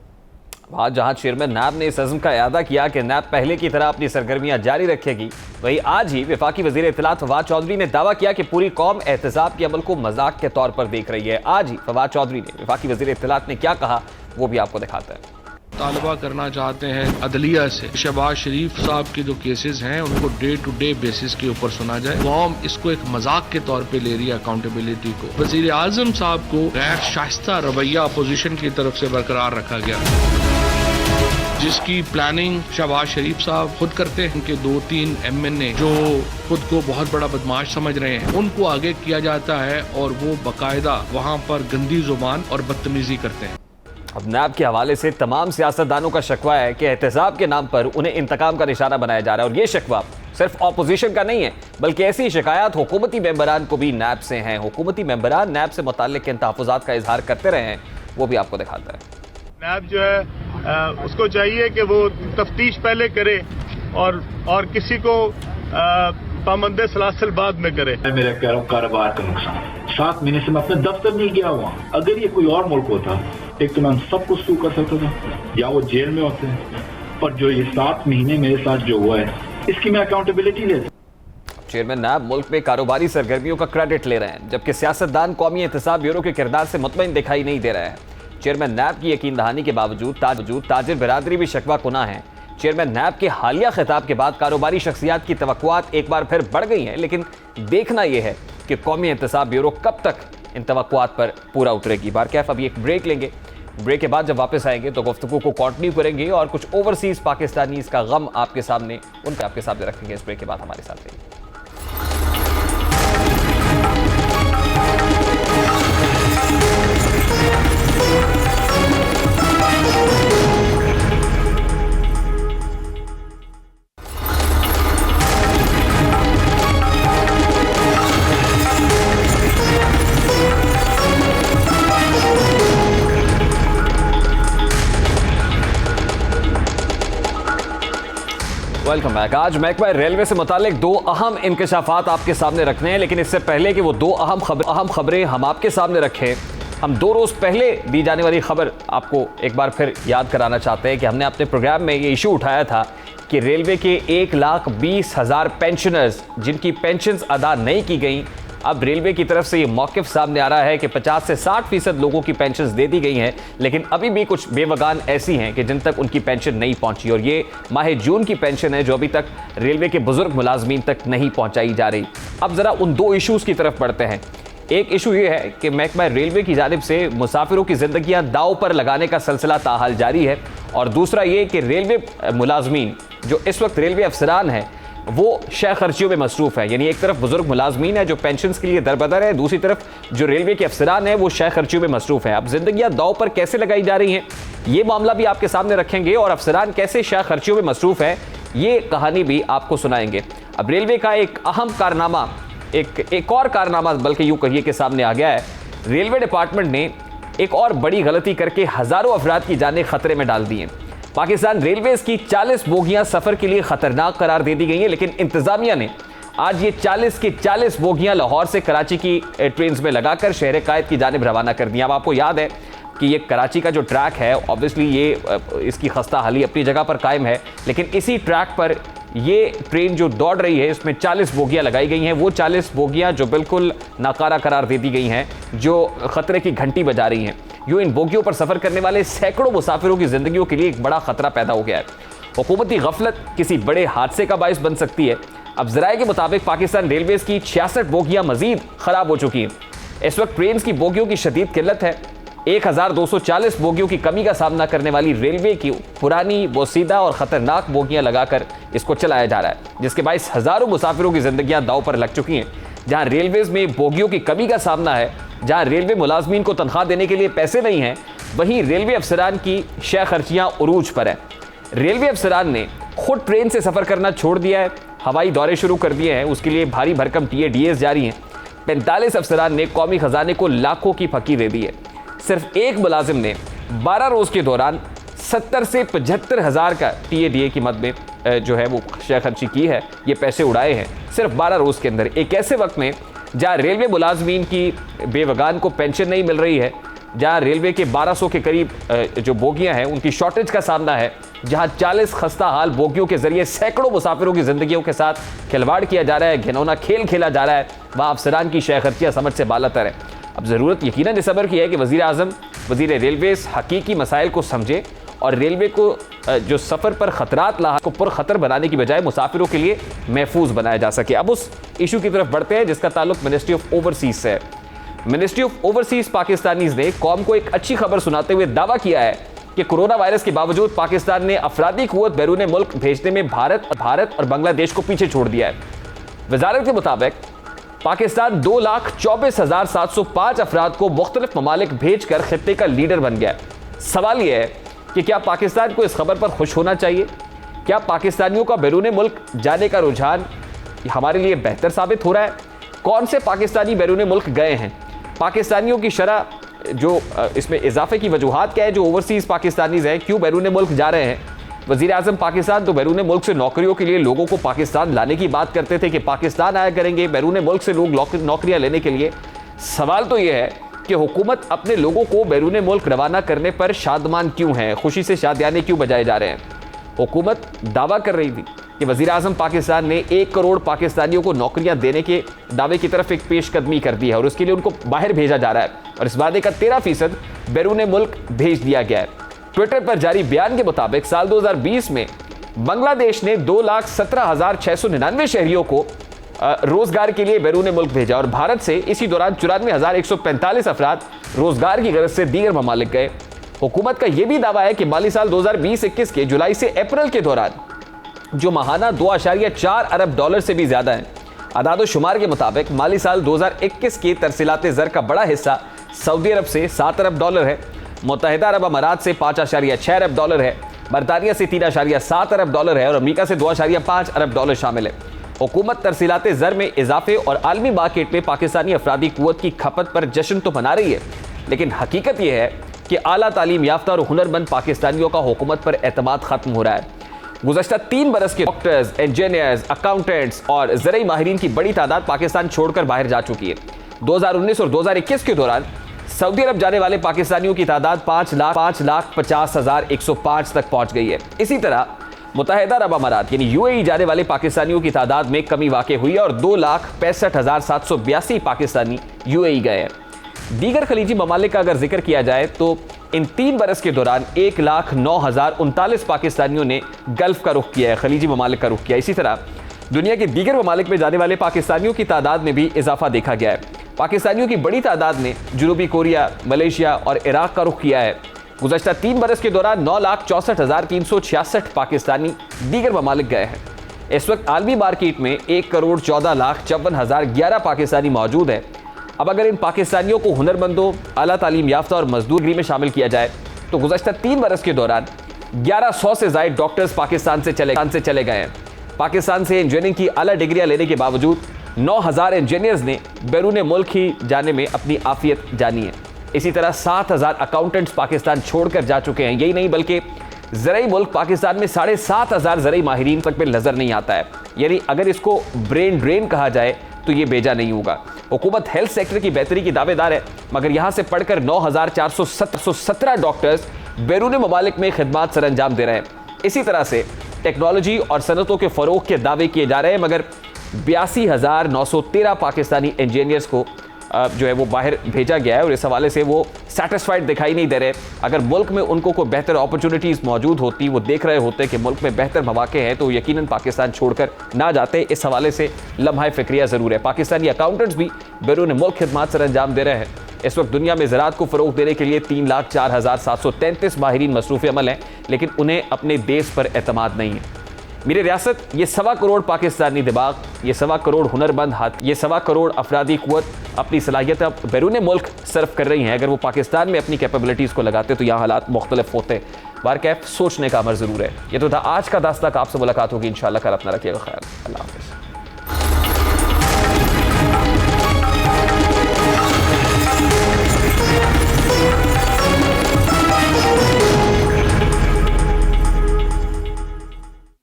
आज जहां चेयरमैन नैब ने इस अज़्म का इआदा किया कि नैब पहले की तरह अपनी सरगर्मियां जारी रखेगी, वहीं आज ही वफाकी वज़ीर इत्तलात फवाद चौधरी ने दावा किया कि पूरी कौम एहतसाब के अमल को मजाक के तौर पर देख रही है। आज ही फवाद चौधरी ने, वफाकी वज़ीर इत्तलात ने क्या कहा वो भी आपको दिखाता है। मुतालबा करना चाहते हैं अदलिया से शहबाज शरीफ साहब के जो केसेस हैं उनको डे टू डे बेसिस के ऊपर सुना जाए। कौम इसको एक मजाक के तौर पे ले रही है अकाउंटेबिलिटी को। वजीर आजम साहब को गैर शाइस्ता रवैया अपोजिशन की तरफ से बरकरार रखा गया, जिसकी प्लानिंग शहबाज शरीफ साहब खुद करते हैं। उनके 2-3 MNA जो खुद को बहुत बड़ा बदमाश समझ रहे हैं, उनको आगे किया जाता है और वो बाकायदा वहाँ पर गंदी जुबान और बदतमीजी करते हैं। अब नैब के हवाले से तमाम सियासतदानों का शिकवा है कि एहतसाब के नाम पर उन्हें इंतकाम का निशाना बनाया जा रहा है। और ये शिकवा सिर्फ ऑपोजिशन का नहीं है, बल्कि ऐसी शिकायत हुकूमती मेंबरान को भी नैब से हैं। हुकूमती मेंबरान नैब से मुताल्लिक किन तहफ़्फ़ुज़ात का इजहार करते रहे हैं, वो भी आपको दिखाता है। नैब जो है उसको चाहिए कि वो तफ्तीश पहले करे और किसी को पाबंद सलासल बाद में करे। मेरा कह रहा हूँ कारोबार का नुकसान 7 महीने से मैं अपने दफ्तर नहीं गया हुआ। अगर ये कोई और मुल्क होता, एक तो मैं सब कुछ सू कर सकता था या वो जेल में होते हैं, और जो ये 7 महीने मेरे साथ जो हुआ है इसकी मैं अकाउंटेबिलिटी लेता। चेयरमैन नैब मुल्क में कारोबारी सरगर्मियों का क्रेडिट ले रहे हैं, जबकि सियासतदान कौमी एहतसाब ब्यूरो के किरदार से मुतमईन दिखाई नहीं दे रहे हैं। चेयरमैन नैब की यकीन दहानी के बावजूद ताजिर बिरादरी भी शकवा कुना है। चेयरमैन नैब के हालिया खिताब के बाद कारोबारी शख्सियात की तवक्कुआत एक बार फिर बढ़ गई हैं, लेकिन देखना यह है कि कौमी एहतसाब ब्यूरो कब तक इन तवक्कुआत पर पूरा उतरेगी। बारकैफ अभी एक ब्रेक लेंगे, ब्रेक के बाद जब वापस आएंगे तो गुफ्तगू को कंटिन्यू करेंगे और कुछ ओवरसीज पाकिस्तानीज का गम आपके सामने रखेंगे। इस ब्रेक के बाद हमारे साथ रहिए। Welcome back. आज महकमा रेलवे से मुतालिक 2 अहम इंकशाफात आपके सामने रखने हैं, लेकिन इससे पहले कि वो 2 अहम खबरें हम आपके सामने रखें, हम 2 रोज़ पहले दी जाने वाली खबर आपको एक बार फिर याद कराना चाहते हैं कि हमने अपने प्रोग्राम में ये इशू उठाया था कि रेलवे के 1,20,000 पेंशनर्स जिनकी पेंशन्स अदा नहीं की गई, अब रेलवे की तरफ से ये मौक़िफ़ सामने आ रहा है कि 50 से 60% लोगों की पेंशन्स दे दी गई हैं, लेकिन अभी भी कुछ बेवगान ऐसी हैं कि जिन तक उनकी पेंशन नहीं पहुंची। और ये माह जून की पेंशन है जो अभी तक रेलवे के बुजुर्ग मुलाजमीन तक नहीं पहुंचाई जा रही। अब ज़रा उन 2 इशूज़ की तरफ बढ़ते हैं। एक इशू ये है कि महकमा रेलवे की जानिब से मुसाफिरों की ज़िंदगियाँ दाव पर लगाने का सिलसिला ताहाल जारी है, और दूसरा ये कि रेलवे मुलाजमीन जो इस वक्त रेलवे अफसरान हैं वो शय खर्चियों में मसरूफ़ है। यानी एक तरफ बुजुर्ग मुलाजमीन है जो पेंशन के लिए दरबदर है, दूसरी तरफ जो रेलवे के अफसरान हैं वो शय खर्चियों में मसरूफ़ है। अब जिंदगियां दाव पर कैसे लगाई जा रही हैं, ये मामला भी आपके सामने रखेंगे, और अफसरान कैसे शय खर्चियों में मसरूफ़ है ये कहानी भी आपको सुनाएंगे। अब रेलवे का एक अहम कारनामा, एक और कारनामा बल्कि यूँ कहिए कि सामने आ गया है। रेलवे डिपार्टमेंट ने एक और बड़ी गलती करके हज़ारों अफराद की जानें खतरे में डाल दी हैं। पाकिस्तान रेलवेज़ की 40 बोगियां सफ़र के लिए ख़तरनाक करार दे दी गई हैं, लेकिन इंतज़ामिया ने आज ये 40 की 40 बोगियां लाहौर से कराची की ट्रेन्स में लगाकर शहर कायद की जानिब रवाना कर दी। अब आपको याद है कि ये कराची का जो ट्रैक है, ऑब्वियसली ये इसकी खस्ता हाली अपनी जगह पर कायम है, लेकिन इसी ट्रैक पर ये ट्रेन जो दौड़ रही है इसमें 40 बोगियां लगाई गई हैं। वो 40 बोगियां जो बिल्कुल नाकारा करार दे दी गई हैं, जो ख़तरे की घंटी बजा रही हैं। यूँ इन बोगियों पर सफ़र करने वाले सैकड़ों मुसाफिरों की ज़िंदगियों के लिए एक बड़ा ख़तरा पैदा हो गया है। हुकूमती गफलत किसी बड़े हादसे का बायस बन सकती है। अब ज़राए के मुताबिक पाकिस्तान रेलवेज़ की 66 बोगियां मज़ीद ख़राब हो चुकी हैं। इस वक्त ट्रेन की बोगियों की शदीद किल्लत है। 1240 बोगियों की कमी का सामना करने वाली रेलवे की पुरानी बोसीदा और ख़तरनाक बोगियां लगाकर इसको चलाया जा रहा है, जिसके बायस हज़ारों मुसाफिरों की ज़िंदगियां दाव पर लग चुकी हैं। जहां रेलवेज़ में बोगियों की कमी का सामना है, जहां रेलवे मुलाजमीन को तनख्वाह देने के लिए पैसे नहीं हैं, वहीं रेलवे अफसरान की शय खर्चियाँ उरूज पर है। रेलवे अफसरान ने खुद ट्रेन से सफ़र करना छोड़ दिया है, हवाई दौरे शुरू कर दिए हैं, उसके लिए भारी भरकम TADS जारी हैं। 45 अफसरान ने कौमी ख़जाने को लाखों की फकी दे दी है। सिर्फ एक मुलाजिम ने 12 रोज़ के दौरान 70 से 75 हज़ार का TADA की मद में जो है वो शय खर्ची की है, ये पैसे उड़ाए हैं सिर्फ 12 रोज़ के अंदर। एक ऐसे वक्त में जहाँ रेलवे मुलाजमीन की बेवगान को पेंशन नहीं मिल रही है, जहाँ रेलवे के 1200 के करीब जो बोगियां हैं उनकी शॉर्टेज का सामना है, जहाँ 40 खस्ता हाल बोगियों के ज़रिए सैकड़ों मुसाफिरों की ज़िंदगियों के साथ खिलवाड़ किया जा रहा है, घिनौना खेल खेला जा रहा है, वहाँ अफसरान की शय खर्चियाँ समझ से बालातर है। अब ज़रूरत यकीनन इस अमर की है कि वज़ीर आज़म, वज़ीर रेलवेज़ हकीकी मसाइल को समझे और रेलवे को जो सफ़र पर ख़तरात लाहा को पुरखतर बनाने की बजाय मुसाफिरों के लिए महफूज बनाया जा सके। अब उस इशू की तरफ बढ़ते हैं जिसका ताल्लुक मिनिस्ट्री ऑफ ओवरसीज से है। मिनिस्ट्री ऑफ ओवरसीज पाकिस्तानीज ने कौम को एक अच्छी खबर सुनाते हुए दावा किया है कि कोरोना वायरस के बावजूद पाकिस्तान ने अफरादी कुव्वत बैरून मुल्क भेजने में भारत और बांग्लादेश को पीछे छोड़ दिया है। वजारत के मुताबिक पाकिस्तान 2,24,705 अफराद को मुख्तलिफ ममालिक भेज कर खित्ते का लीडर बन गया। सवाल यह है कि क्या पाकिस्तान को इस खबर पर खुश होना चाहिए? क्या पाकिस्तानियों का बैरून मुल्क जाने का रुझान हमारे लिए बेहतर साबित हो रहा है? कौन से पाकिस्तानी बैरून मुल्क गए हैं? पाकिस्तानियों की शरह जो इसमें इजाफे की वजूहात क्या है? जो ओवरसीज़ पाकिस्तानीज हैं क्यों बैरून मुल्क जा रहे हैं? वज़ीर आज़म पाकिस्तान तो बैरून मुल्क से नौकरियों के लिए लोगों को पाकिस्तान लाने की बात करते थे कि पाकिस्तान आया करेंगे बैरून मुल्क से लोग नौकरियां लेने के लिए। सवाल तो यह है कि हुकूमत अपने लोगों को बैरून मुल्क रवाना करने पर शादमान क्यों है, खुशी से शादियाने क्यों बजाए जा रहे हैं? हुकूमत दावा कर रही थी कि वज़ीर आज़म पाकिस्तान ने 1 करोड़ पाकिस्तानियों को नौकरियां देने के दावे की तरफ एक पेशकदमी कर दी है और उसके लिए उनको बाहर भेजा जा रहा है और इस वादे का 13% बैरून मुल्क भेज दिया गया है। ट्विटर पर जारी बयान के मुताबिक साल 2020 में बांग्लादेश ने 2,17,699 शहरियों को रोजगार के लिए बैरून मुल्क भेजा और भारत से इसी दौरान 94,145 अफराद रोजगार की गरज से दीगर ममालिक गए। हुकूमत का यह भी दावा है कि माली साल 2020-21 के जुलाई से अप्रैल के दौरान जो महाना 2.4 अरब डॉलर से भी ज्यादा है। अदाद शुमार के मुताबिक माली साल 2021 की तरसीलाते ज़र का बड़ा हिस्सा सऊदी अरब से 7 अरब डॉलर है, मुत्तहिदा अरब अमारात से 5.6 अरब डॉलर है, बरतानिया से 3.7 अरब डॉलर है और अमेरिका से 2.5 अरब डॉलर शामिल है। हुकूमत तरसीलाते ज़र में इजाफे और आलमी मार्केट में पाकिस्तानी अफरादी कुव्वत की खपत पर जश्न तो मना रही है, लेकिन हकीकत यह है कि आला तालीम याफ्ता और हुनरमंद पाकिस्तानियों का हुकूमत पर एतमाद खत्म हो रहा है। गुज़श्ता 3 बरस के डॉक्टर्स, इंजीनियर्स, अकाउंटेंट्स और ज़रई माहिरीन की बड़ी तादाद पाकिस्तान छोड़कर बाहर जा चुकी है। 2019 और 2021 के दौरान सऊदी अरब जाने वाले पाकिस्तानियों की तादाद 5,50,105 तक पहुंच गई है। इसी तरह मुत्तहिदा अरब अमारात यानी यूएई जाने वाले पाकिस्तानियों की तादाद में कमी वाक़ई हुई है और 2,65,782 पाकिस्तानी यूएई गए हैं। दीगर खलीजी ममालिक का अगर जिक्र किया जाए तो इन 3 बरस के दौरान 1,09,039 पाकिस्तानियों ने गल्फ का रुख किया है, खलीजी ममालिक का रुख किया। इसी तरह दुनिया के दीगर ममालिक में जाने वाले पाकिस्तानियों की तादाद में भी इजाफा देखा गया है। पाकिस्तानियों की बड़ी तादाद ने जनूबी कोरिया, मलेशिया और इराक का रुख किया है। गुज़श्ता 3 बरस के दौरान 9,64,366 पाकिस्तानी दीगर ममालिक गए हैं। इस वक्त आलमी मार्केट में 1,14,54,011 पाकिस्तानी मौजूद है। अब अगर इन पाकिस्तानियों को हुनरमंदों, आला तालीम याफ्ता और मजदूरी में शामिल किया जाए तो गुज़श्ता 3 बरस के दौरान 1100 से ज़ायद डॉक्टर्स पाकिस्तान से चले गए हैं। पाकिस्तान से इंजीनियरिंग की आला डिग्रियां लेने के बावजूद 9,000 इंजीनियर्स ने बैरून मुल्क ही जाने में अपनी आफियत जानी है। इसी तरह 7,000 अकाउंटेंट्स पाकिस्तान छोड़कर जा चुके हैं। यही नहीं बल्कि ज़रई मुल्क पाकिस्तान में 7,500 ज़रई माहिरीन तक में नज़र नहीं आता है। यानी अगर इसको ब्रेन ड्रेन कहा जाए तो ये बेजा नहीं होगा। हुकूमत हेल्थ सेक्टर की बेहतरी की दावेदार है, मगर यहाँ से पढ़कर 9,417 डॉक्टर्स बैरून ममालिक में खिदमात सर अंजाम दे रहे हैं। इसी तरह से टेक्नोलॉजी और सनतों के फ़रोग के दावे किए जा रहे हैं, मगर 82,913 पाकिस्तानी इंजीनियर्स को जो है वो बाहर भेजा गया है और इस हवाले से वो सेटिस्फाइड दिखाई नहीं दे रहे। अगर मुल्क में उनको कोई बेहतर अपॉर्चुनिटीज़ मौजूद होती, वो देख रहे होते कि मुल्क में बेहतर मौके हैं, तो यकीनन पाकिस्तान छोड़कर ना जाते। इस हवाले से लम्हा फ़िक्रिया ज़रूर है। पाकिस्तानी अकाउंटेंट्स भी बैरून मुल्क खिदमात सर अंजाम दे रहे हैं। इस वक्त दुनिया में ज़राअत को फ़रोग़ देने के लिए 3,04,733 माहिरीन मसरूफ़ अमल हैं, लेकिन उन्हें अपने देश पर एतमाद नहीं है। मेरी रियासत ये 1.25 करोड़ पाकिस्तानी दिमाग, ये 1.25 करोड़ हुनरमंद हाथ, ये 1.25 करोड़ अफरादी कुव्वत अपनी सलाहियत अब बैरून मुल्क सर्व कर रही हैं। अगर वो पाकिस्तान में अपनी कैपेबिलिटीज़ को लगाते तो यहाँ हालात मुख्तलिफ होते। बार कैफ सोचने का अमर ज़रूर है। ये तो था आज का दास्तान। आपसे मुलाकात होगी इंशाअल्लाह। कल अपना रखिएगा ख्याल। अल्लाह हाफ़िज़।